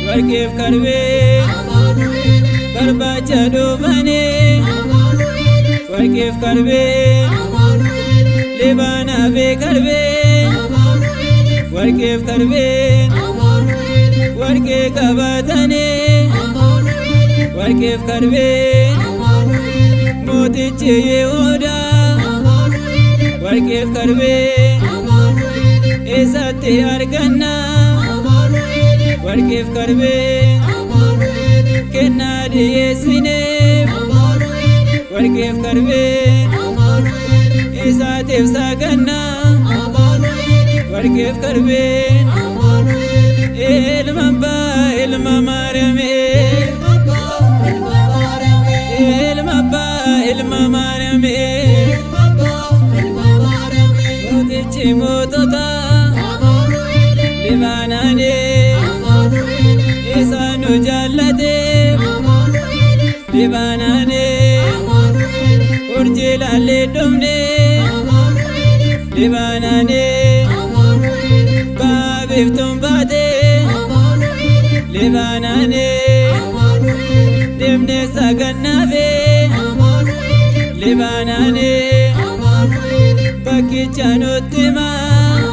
warqeef karbee barbaacha dhuufanii warqeef karbeen libana be karbeen warqeef karbeen warqee qabatane warqeef karbeen mootichi Yihuuda warqeef karbeen eessatti arganna warqeef karbeen kennaa dhiyeessineef warqeef karbeen isaatiif saganna warqeef karbeen ilma abbaa ilma Maariyaamee ilma abbaa ilma Maariyaamee mootichi mootota libaanaanee isaan nu jaallateef libaanaanee urjii laallee dhumnee libaanaanee baabiftuun baatee libaanaanee deemnee sagannaafee libaanaanee bakkicha nutti himaa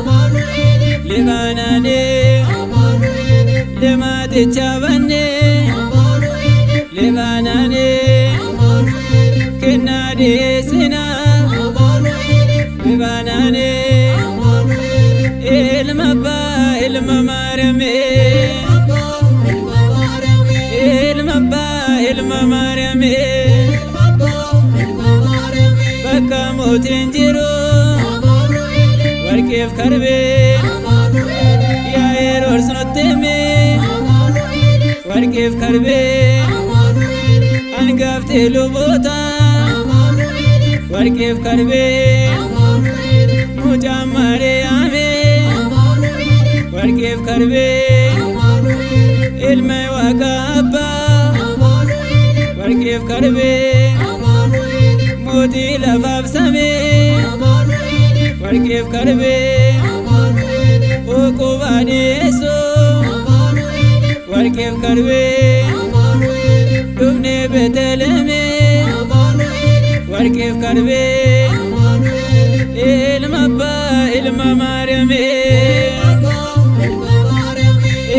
libaanaanee lemaaticha bannee libaanaanee kennaa dhiyeessinaaf libaanaanee ilma abbaa ilma Maariyaamee ilma abbaa ilma Maariyaamee bakka mootiin jiru warqeef karbeen yaa Heroodis nutti hime warqeef karbeen hangafti luboota warqeef karbeen mucaan Maariyaamee warqeef karbeen ilma Waaqa Abbaa warqeef karbeen mootii lafaaf samii warqeef karbeen uquba dhiyeessu warqeef karbeen dhufnee Beetelemee warqeef karbeen ilma abbaa ilma Maariyaamee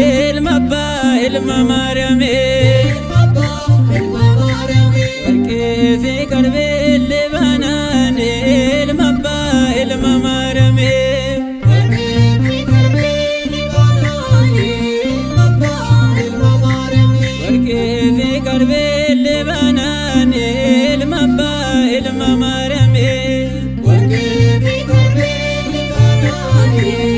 ilma abbaa ilma Maariyaamee warqeef karbeen libaanaanee ilma abbaa ilma Maariyaamee warqeef karbeen libaanaanee ilma abbaa ilma Maariyaamee warqeef karbeen libaanaanee